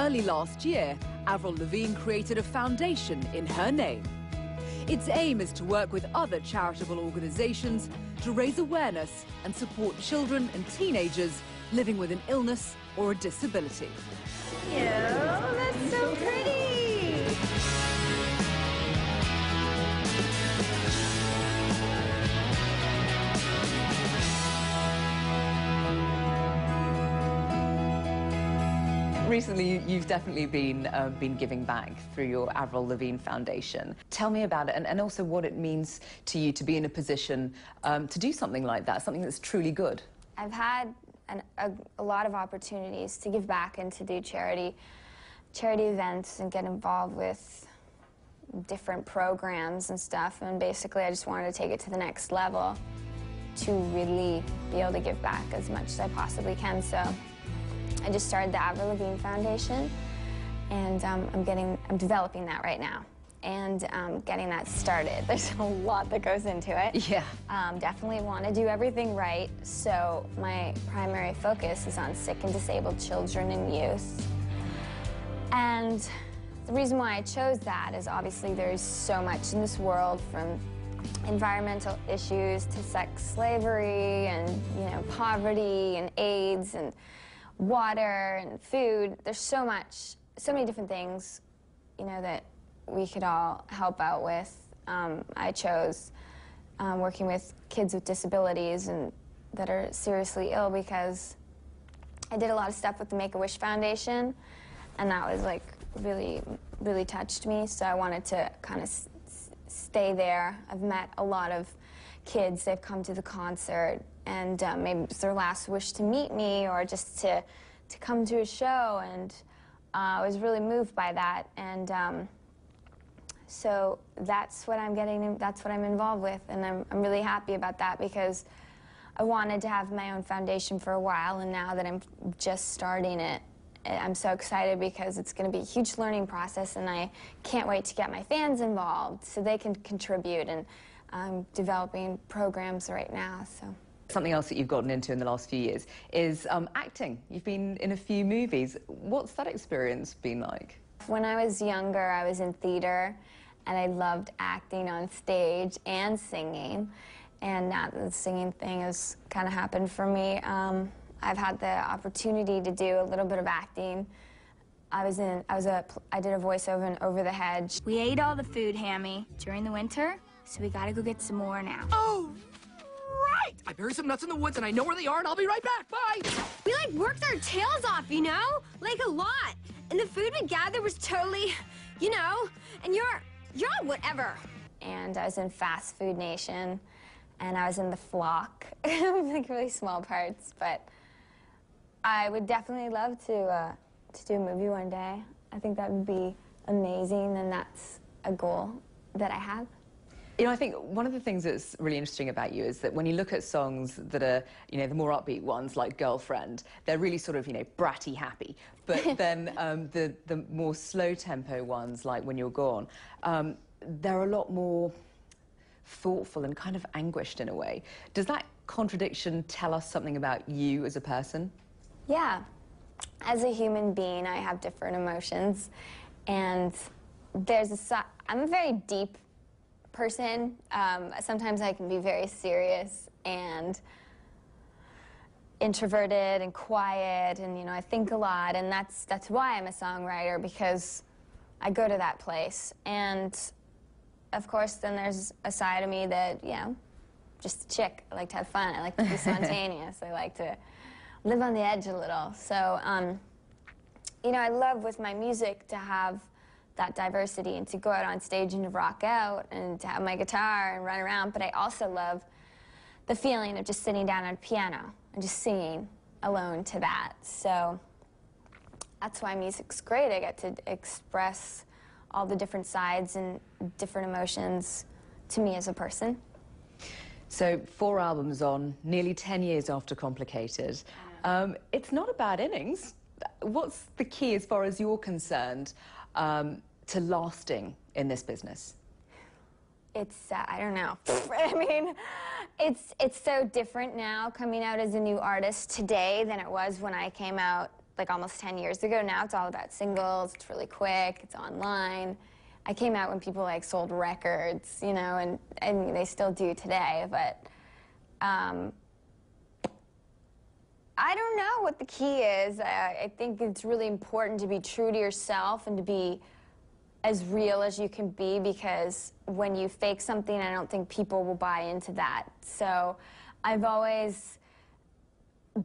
early last year, Avril Lavigne created a foundation in her name. Its aim is to work with other charitable organizations to raise awareness and support children and teenagers living with an illness or a disability. Ew, that's so pretty! Recently, you've definitely been giving back through your Avril Lavigne Foundation. Tell me about it, and also what it means to you to be in a position to do something like that, something that's truly good. I've had a lot of opportunities to give back and to do charity events and get involved with different programs and stuff, and basically I just wanted to take it to the next level to really be able to give back as much as I possibly can. So I just started the Avril Lavigne Foundation, and I'm developing that right now and getting that started. There's a lot that goes into it. Yeah. Definitely want to do everything right, so my primary focus is on sick and disabled children and youth. And the reason why I chose that is obviously there's so much in this world, from environmental issues to sex slavery and, you know, poverty and AIDS and water and food. There's so many different things, you know, that we could all help out with. I chose working with kids with disabilities and that are seriously ill because I did a lot of stuff with the Make-A-Wish Foundation, and that was like really touched me. So I wanted to kind of stay there. I've met a lot of kids. They've come to the concert, and maybe it's their last wish to meet me or just to come to a show, and I was really moved by that. And so that's what that's what I'm involved with, and I'm really happy about that because I wanted to have my own foundation for a while, and now that I'm just starting it, I'm so excited because it's going to be a huge learning process, and I can't wait to get my fans involved so they can contribute, and I'm developing programs right now. So. Something else that you've gotten into in the last few years is acting. You've been in a few movies. What's that experience been like? When I was younger, I was in theater, and I loved acting on stage and singing. And now the singing thing has kind of happened for me. I've had the opportunity to do a little bit of acting. I did a voiceover in Over the Hedge. We ate all the food, Hammy, during the winter, so we gotta go get some more now. Oh, right! I buried some nuts in the woods, and I know where they are, and I'll be right back. Bye! We, like, worked our tails off, you know? Like, a lot. And the food we gathered was totally, you know, and you're on whatever. And I was in Fast Food Nation, and I was in The Flock. Like, really small parts, but I would definitely love to do a movie one day. I think that would be amazing, and that's a goal that I have. You know, I think one of the things that's really interesting about you is that when you look at songs that are, you know, the more upbeat ones like Girlfriend, they're really sort of, you know, bratty happy. But then the more slow tempo ones like When You're Gone, they're a lot more thoughtful and kind of anguished in a way. Does that contradiction tell us something about you as a person? Yeah. As a human being, I have different emotions, and I'm a very deep person. Sometimes I can be very serious and introverted and quiet, and, you know, I think a lot, and that's why I'm a songwriter, because I go to that place. And of course, then there's a side of me that, you know, just a chick. I like to have fun. I like to be spontaneous. I like to live on the edge a little. So, you know, I love with my music to have that diversity and to go out on stage and to rock out and to have my guitar and run around, but I also love the feeling of just sitting down at a piano and just singing alone to that. So that's why music's great. I get to express all the different sides and different emotions to me as a person. So 4 albums on, nearly 10 years after Complicated. It's not a bad innings. What's the key, as far as you're concerned, to lasting in this business? It's, I don't know. I mean, it's so different now coming out as a new artist today than it was when I came out like almost 10 years ago. Now it's all about singles. It's really quick. It's online. I came out when people like sold records, you know, and they still do today. But I don't know what the key is. I think it's really important to be true to yourself and to be as real as you can be, because when you fake something, I don't think people will buy into that. So I've always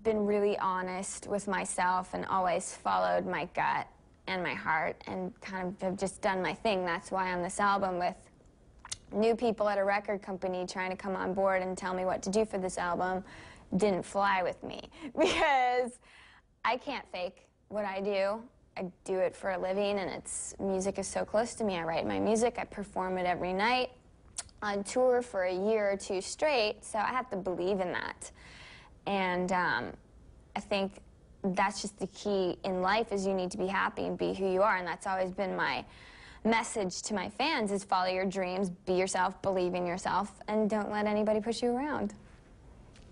been really honest with myself and always followed my gut and my heart and kind of have just done my thing. That's why on this album, with new people at a record company trying to come on board and tell me what to do for this album, didn't fly with me, because I can't fake what I do. I do it for a living, and music is so close to me. I write my music, I perform it every night, on tour for a year or two straight, so I have to believe in that. And I think that's just the key in life, is you need to be happy and be who you are, and that's always been my message to my fans, is follow your dreams, be yourself, believe in yourself, and don't let anybody push you around.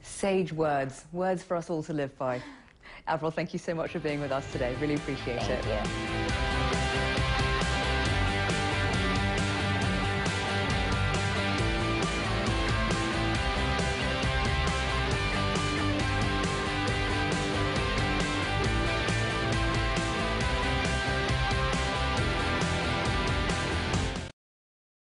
Sage words, words for us all to live by. Avril, thank you so much for being with us today. Really appreciate it. Thank you.